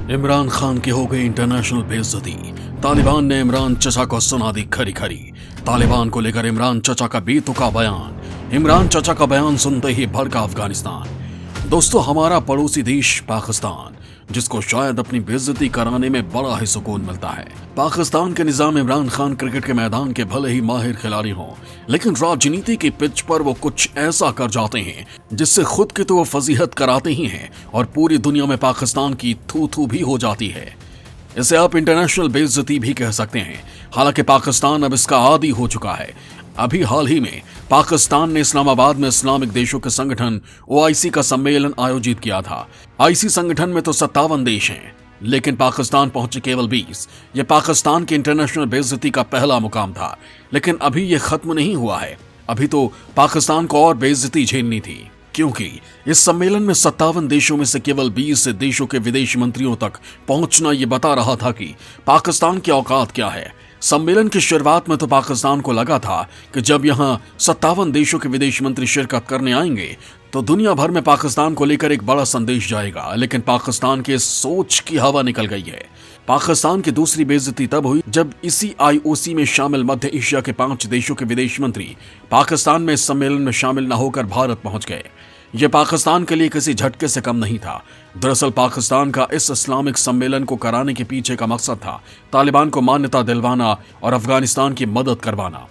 इमरान खान की हो गई इंटरनेशनल बेइज्जती। तालिबान ने इमरान चचा को सुना दी खरी खरी। तालिबान को लेकर इमरान चचा का बेतुका बयान। इमरान चचा का बयान सुनते ही भड़का अफगानिस्तान। दोस्तों, हमारा पड़ोसी देश पाकिस्तान, जिसको शायद अपनी बेइज्जती कराने में बड़ा ही सुकून मिलता है। पाकिस्तान के निजाम इमरान खान क्रिकेट के मैदान के भले ही माहिर खिलाड़ी हों, लेकिन राजनीति की पिच पर वो कुछ ऐसा कर जाते हैं जिससे खुद की तो वो फजीहत कराते ही हैं और पूरी दुनिया में पाकिस्तान की थू थू भी हो जाती है। इसे आप इंटरनेशनल बेइज्जती भी कह सकते हैं। हालांकि पाकिस्तान अब इसका आदी हो चुका है। अभी हाल ही में पाकिस्तान ने इस्लामाबाद में इस्लामिक देशों के संगठन OIC का सम्मेलन आयोजित किया था। IC संगठन में तो 57 देश हैं, लेकिन पाकिस्तान पहुंचे केवल 20। यह पाकिस्तान की इंटरनेशनल बेइज्जती का पहला मुकाम था, लेकिन अभी यह खत्म नहीं हुआ है। अभी तो पाकिस्तान को और बेइज्जती झेलनी थी, क्योंकि इस सम्मेलन में 57 देशों में से केवल 20 देशों के विदेश मंत्रियों तक पहुंचना यह बता रहा था कि पाकिस्तान की औकात क्या है। सम्मेलन की शुरुआत में तो पाकिस्तान को लगा था कि जब यहां 57 देशों के विदेश मंत्री शिरकत करने आएंगे तो दुनिया भर में पाकिस्तान को लेकर एक बड़ा संदेश जाएगा, लेकिन पाकिस्तान के सोच की हवा निकल गई है। पाकिस्तान की दूसरी बेइज्जती तब हुई जब इसी IOC में शामिल मध्य एशिया के 5 देशों के विदेश मंत्री पाकिस्तान में इस सम्मेलन में शामिल न होकर भारत पहुंच गए। यह पाकिस्तान के लिए किसी झटके से कम नहीं था। दरअसल पाकिस्तान का इस इस्लामिक सम्मेलन को कराने के पीछे का मकसद था तालिबान को मान्यता दिलवाना और अफगानिस्तान की मदद करवाना।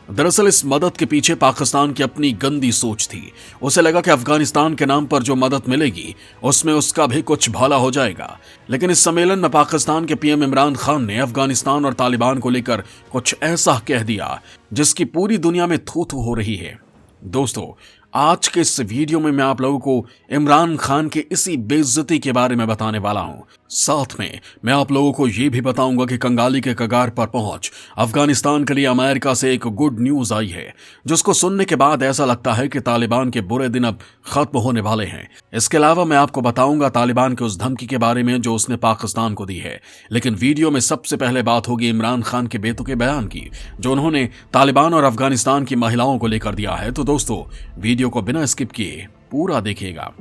दरअसल इस मदद के पीछे पाकिस्तान की अपनी गंदी सोच थी। उसे लगा कि अफगानिस्तान के नाम पर जो मदद मिलेगी उसमें उसका भी कुछ भला हो जाएगा। लेकिन इस सम्मेलन में पाकिस्तान के PM इमरान खान ने अफगानिस्तान और तालिबान को लेकर कुछ ऐसा कह दिया जिसकी पूरी दुनिया में थू थू हो रही है। दोस्तों, आज के इस वीडियो में मैं आप लोगों को इमरान खान के इसी बेइज्जती के बारे में बताने वाला हूं। साथ में मैं आप लोगों को यह भी बताऊंगा कि कंगाली के कगार पर पहुंच अफगानिस्तान के लिए अमेरिका से एक गुड न्यूज आई है, जिसको सुनने के बाद ऐसा लगता है कि तालिबान के बुरे दिन अब खत्म होने वाले हैं। इसके अलावा मैं आपको बताऊंगा तालिबान के उस धमकी के बारे में जो उसने पाकिस्तान को दी है। लेकिन वीडियो में सबसे पहले बात होगी इमरान खान के बेतुके बयान की, जो उन्होंने तालिबान और अफगानिस्तान की महिलाओं को लेकर दिया है। तो दोस्तों, वीडियो को बिना स्किप किए पूरा देखिएगा।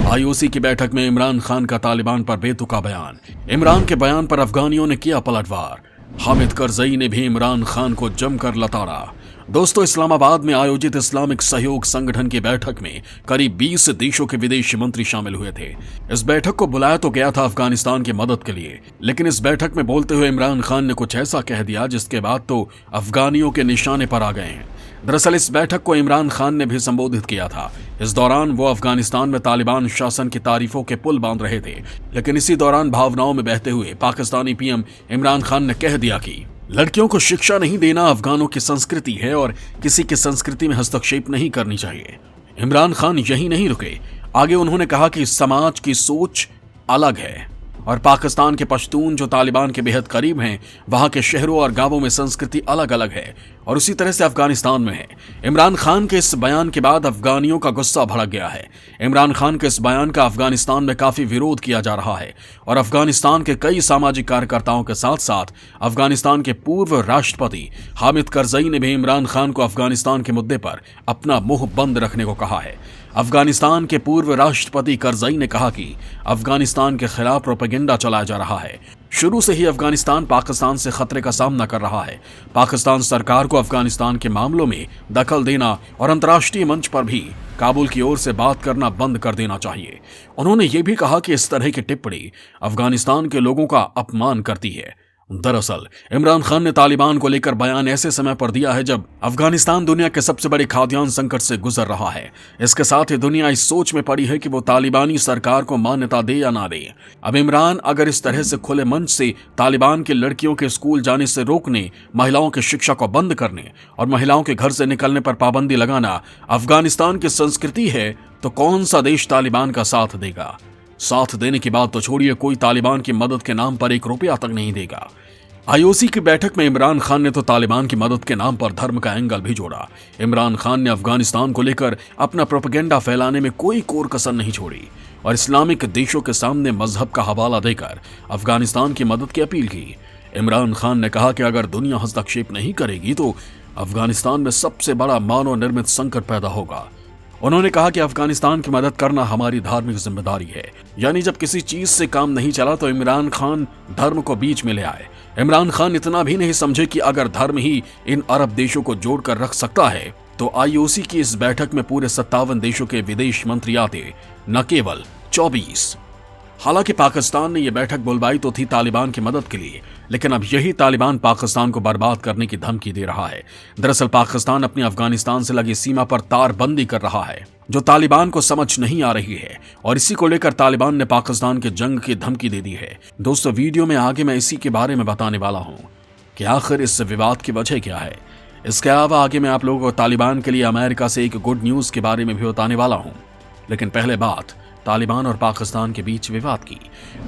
IOC की बैठक में इमरान खान का तालिबान पर बेतुका बयान। इमरान के बयान पर अफगानियों ने किया पलटवार। हामिद करजई ने भी इमरान खान को जमकर लताड़ा। दोस्तों, इस्लामाबाद में आयोजित इस्लामिक सहयोग संगठन की बैठक में करीब 20 देशों के विदेश मंत्री शामिल हुए थे। इस बैठक को बुलाया तो गया था अफगानिस्तान की मदद के लिए, लेकिन इस बैठक में बोलते हुए इमरान खान ने कुछ ऐसा कह दिया जिसके बाद तो अफगानियों के निशाने पर आ गए हैं। दरअसल इस बैठक को इमरान खान ने भी संबोधित किया था। इस दौरान वो अफगानिस्तान में तालिबान शासन की तारीफों के पुल बांध रहे थे, लेकिन इसी दौरान भावनाओं में बहते हुए पाकिस्तानी PM इमरान खान ने कह दिया कि लड़कियों को शिक्षा नहीं देना अफगानों की संस्कृति है और किसी की संस्कृति में हस्तक्षेप नहीं करनी चाहिए। इमरान खान यही नहीं रुके, आगे उन्होंने कहा कि समाज की सोच अलग है और पाकिस्तान के पश्तून जो तालिबान के बेहद करीब हैं, वहां के शहरों और गांवों में संस्कृति अलग अलग है और उसी तरह से अफगानिस्तान में है। इमरान खान के इस बयान के बाद अफगानियों का गुस्सा भड़क गया है। इमरान खान के इस बयान का अफगानिस्तान में काफी विरोध किया जा रहा है और अफगानिस्तान के कई सामाजिक कार्यकर्ताओं के साथ साथ अफगानिस्तान के पूर्व राष्ट्रपति हामिद करजई ने भी इमरान खान को अफगानिस्तान के मुद्दे पर अपना मुंह बंद रखने को कहा है। अफगानिस्तान के पूर्व राष्ट्रपति करजई ने कहा कि अफगानिस्तान के खिलाफ प्रोपेगेंडा चलाया जा रहा है। शुरू से ही अफगानिस्तान पाकिस्तान से खतरे का सामना कर रहा है। पाकिस्तान सरकार को अफगानिस्तान के मामलों में दखल देना और अंतर्राष्ट्रीय मंच पर भी काबुल की ओर से बात करना बंद कर देना चाहिए। उन्होंने ये भी कहा कि इस तरह की टिप्पणी अफगानिस्तान के लोगों का अपमान करती है। दरअसल इमरान खान ने तालिबान को लेकर बयान ऐसे समय पर दिया है जब अफगानिस्तान दुनिया के सबसे बड़े खाद्यान्न संकट से गुजर रहा है। इसके साथ ही दुनिया इस सोच में पड़ी है कि वो तालिबानी सरकार को मान्यता दे या ना दे। अब इमरान अगर इस तरह से खुले मंच से तालिबान के लड़कियों के स्कूल जाने से रोकने, महिलाओं की शिक्षा को बंद करने और महिलाओं के घर से निकलने पर पाबंदी लगाना अफगानिस्तान की संस्कृति है, तो कौन सा देश तालिबान का साथ देगा? साथ देने की बात तो छोड़िए, कोई तालिबान की मदद के नाम पर 1 रुपया तक नहीं देगा। IOC की बैठक में इमरान खान ने तो तालिबान की मदद के नाम पर धर्म का एंगल भी जोड़ा। इमरान खान ने अफगानिस्तान को लेकर अपना प्रोपेगेंडा फैलाने में कोई कोर कसर नहीं छोड़ी और इस्लामिक देशों के सामने मजहब का हवाला देकर अफगानिस्तान की मदद की अपील की। इमरान खान ने कहा कि अगर दुनिया हस्तक्षेप नहीं करेगी तो अफगानिस्तान में सबसे बड़ा मानव निर्मित संकट पैदा होगा। उन्होंने कहा कि अफगानिस्तान की मदद करना हमारी धार्मिक जिम्मेदारी है। यानी जब किसी चीज से काम नहीं चला तो इमरान खान धर्म को बीच में ले आए। इमरान खान इतना भी नहीं समझे कि अगर धर्म ही इन अरब देशों को जोड़कर रख सकता है तो IOC की इस बैठक में पूरे 57 देशों के विदेश मंत्री आते, न केवल 24। हालांकि पाकिस्तान ने यह बैठक बुलवाई तो थी तालिबान की मदद के लिए, लेकिन अब यही तालिबान पाकिस्तान को बर्बाद करने की धमकी दे रहा है। दरअसल पाकिस्तान अपनी अफगानिस्तान से लगी सीमा पर तारबंदी कर रहा है, जो तालिबान को समझ नहीं आ रही है, और इसी को लेकर तालिबान ने पाकिस्तान के जंग की धमकी दे दी है। दोस्तों, वीडियो में आगे मैं इसी के बारे में बताने वाला हूं कि आखिर इस विवाद की वजह क्या है। इसके अलावा आगे मैं आप लोगों को तालिबान के लिए अमेरिका से एक गुड न्यूज के बारे में भी बताने वाला हूं। लेकिन पहले बात तालिबान और पाकिस्तान के बीच विवाद की।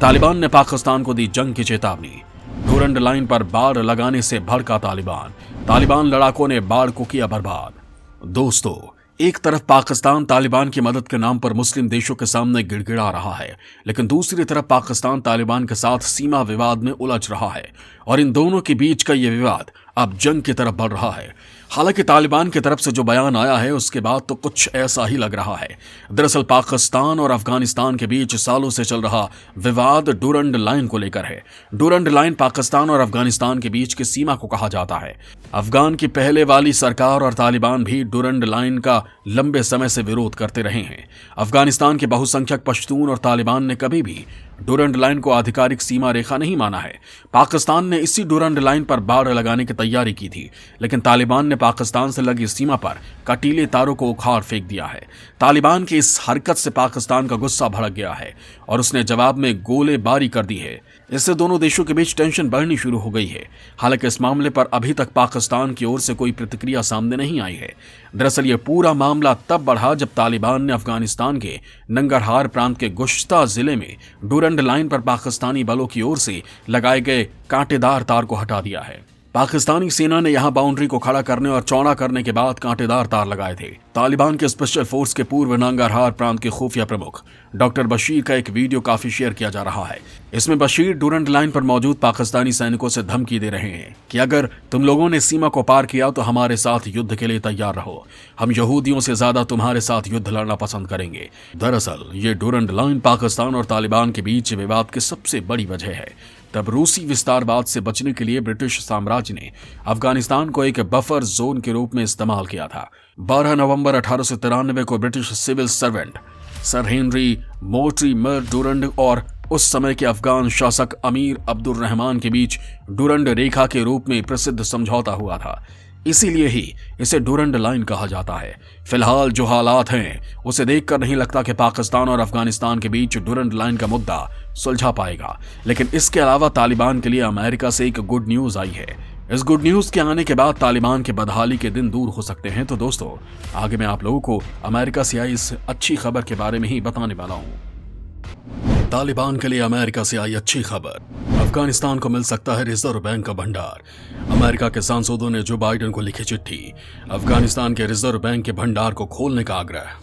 तालिबान ने पाकिस्तान को दी जंग की चेतावनी। डूरंड लाइन पर बाड़ लगाने से भड़का तालिबान लड़ाकों ने बाड़ को किया बर्बाद। दोस्तों, एक तरफ पाकिस्तान तालिबान की मदद के नाम पर मुस्लिम देशों के सामने गिड़गिड़ा रहा है, लेकिन दूसरी तरफ पाकिस्तान तालिबान के साथ सीमा विवाद में उलझ रहा है, और इन दोनों के बीच का यह विवाद अब जंग की तरफ बढ़ रहा है। हालांकि तालिबान की तरफ से जो बयान आया है उसके बाद तो कुछ ऐसा ही लग रहा है। दरअसल पाकिस्तान और अफगानिस्तान के बीच सालों से चल रहा विवाद डूरंड लाइन को लेकर है। डूरंड लाइन पाकिस्तान और अफगानिस्तान के बीच की सीमा को कहा जाता है। अफगान की पहले वाली सरकार और तालिबान भी डूरंड लाइन का लंबे समय से विरोध करते रहे हैं। अफगानिस्तान के बहुसंख्यक पश्तून और तालिबान ने कभी भी डूरंड लाइन को आधिकारिक सीमा रेखा नहीं माना है। पाकिस्तान ने इसी डूरंड लाइन पर बाड़ लगाने की तैयारी की थी, लेकिन तालिबान ने पाकिस्तान से लगी सीमा पर कटीले तारों को उखाड़ फेंक दिया है। तालिबान की इस हरकत से पाकिस्तान का गुस्सा भड़क गया है और उसने जवाब में गोलेबारी कर दी है। इससे दोनों देशों के बीच टेंशन बढ़नी शुरू हो गई है। हालांकि इस मामले पर अभी तक पाकिस्तान की ओर से कोई प्रतिक्रिया सामने नहीं आई है। दरअसल ये पूरा मामला तब बढ़ा जब तालिबान ने अफगानिस्तान के नंगरहार प्रांत के गुश्ता जिले में डूरंड लाइन पर पाकिस्तानी बलों की ओर से लगाए गए कांटेदार तार को हटा दिया है। पाकिस्तानी सेना ने यहां बाउंड्री को खड़ा करने और चौड़ा करने के बाद कांटेदार तार लगाए थे। तालिबान के स्पेशल फोर्स के पूर्व नंगरहार प्रांत के खुफिया प्रमुख डॉक्टर बशीर का एक वीडियो काफी शेयर किया जा रहा है। इसमें बशीर डूरंड लाइन पर मौजूद पाकिस्तानी सैनिकों से धमकी दे रहे हैं कि अगर तुम लोगों ने सीमा को पार किया तो हमारे साथ युद्ध के लिए तैयार रहो, हम यहूदियों से ज्यादा तुम्हारे साथ युद्ध लड़ना पसंद करेंगे। दरअसल ये डूरंड लाइन पाकिस्तान और तालिबान के बीच विवाद की सबसे बड़ी वजह है। तब रूसी विस्तारवाद से बचने के लिए ब्रिटिश साम्राज्य ने अफगानिस्तान को एक बफर जोन के रूप में इस्तेमाल किया था। 12 नवंबर 1893 को British civil servant sir Henry Mortimer Durand और उस समय के अफगान शासक अमीर अब्दुल रहमान के बीच डूरंड रेखा के रूप में प्रसिद्ध समझौता हुआ था। इसीलिए ही इसे डूरंड लाइन कहा जाता है। फिलहाल जो हालात हैं उसे देखकर नहीं लगता कि पाकिस्तान और अफगानिस्तान के बीच डूरंड लाइन का मुद्दा सुलझा पाएगा। लेकिन इसके अलावा तालिबान के लिए अमेरिका से एक गुड न्यूज आई है। इस गुड न्यूज के आने के बाद तालिबान के बदहाली के दिन दूर हो सकते हैं। तो दोस्तों, आगे मैं आप लोगों को अमेरिका से आई इस अच्छी खबर के बारे में ही बताने वाला हूं। तालिबान के लिए अमेरिका से आई अच्छी खबर, अफगानिस्तान को मिल सकता है रिजर्व बैंक का भंडार। अमेरिका के सांसदों ने जो बाइडेन को लिखी चिट्ठी, अफगानिस्तान के रिजर्व बैंक के भंडार को खोलने का आग्रह।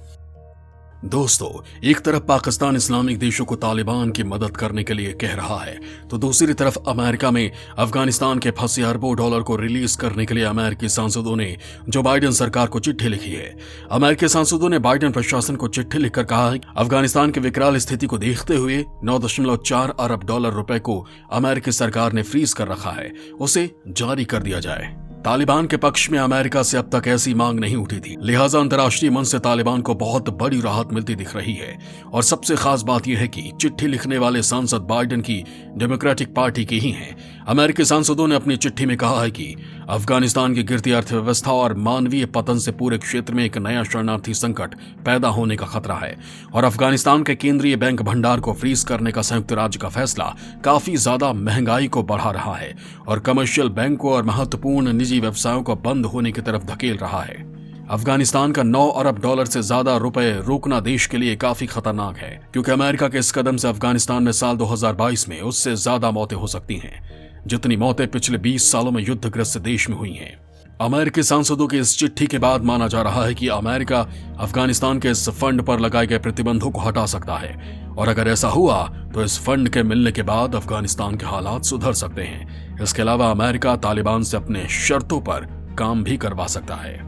दोस्तों, एक तरफ पाकिस्तान इस्लामिक देशों को तालिबान की मदद करने के लिए कह रहा है, तो दूसरी तरफ अमेरिका में अफगानिस्तान के फंसे अरबों डॉलर को रिलीज करने के लिए अमेरिकी सांसदों ने जो बाइडेन सरकार को चिट्ठी लिखी है। अमेरिकी सांसदों ने बाइडेन प्रशासन को चिट्ठी लिखकर कहा है अफगानिस्तान की विकराल स्थिति को देखते हुए 9.4 अरब डॉलर रुपए को अमेरिकी सरकार ने फ्रीज कर रखा है, उसे जारी कर दिया जाए। तालिबान के पक्ष में अमेरिका से अब तक ऐसी मांग नहीं उठी थी, लिहाजा अंतर्राष्ट्रीय मंच से तालिबान को बहुत बड़ी राहत मिलती दिख रही है। और सबसे खास बात यह है कि चिट्ठी लिखने वाले सांसद बाइडेन की डेमोक्रेटिक पार्टी के ही हैं। अमेरिकी सांसदों ने अपनी चिट्ठी में कहा है कि अफगानिस्तान की गिरती अर्थव्यवस्था और मानवीय पतन से पूरे क्षेत्र में एक नया शरणार्थी संकट पैदा होने का खतरा है, और अफगानिस्तान के केंद्रीय बैंक भंडार को फ्रीज करने का संयुक्त राज्य का फैसला काफी ज्यादा महंगाई को बढ़ा रहा है और कमर्शियल बैंकों और महत्वपूर्ण निजी व्यवसायों को बंद होने की तरफ धकेल रहा है। अफगानिस्तान का 9 अरब डॉलर से ज्यादा रुपए रोकना देश के लिए काफी खतरनाक है, क्योंकि अमेरिका के इस कदम से अफगानिस्तान में साल 2022 में उससे ज्यादा मौतें हो सकती हैं, जितनी मौतें पिछले 20 सालों में युद्धग्रस्त देश में हुई हैं। अमेरिकी सांसदों की इस चिट्ठी के बाद माना जा रहा है कि अमेरिका अफगानिस्तान के इस फंड पर लगाए गए प्रतिबंधों को हटा सकता है, और अगर ऐसा हुआ तो इस फंड के मिलने के बाद अफगानिस्तान के हालात सुधर सकते हैं। इसके अलावा अमेरिका तालिबान से अपने शर्तों पर काम भी करवा सकता है।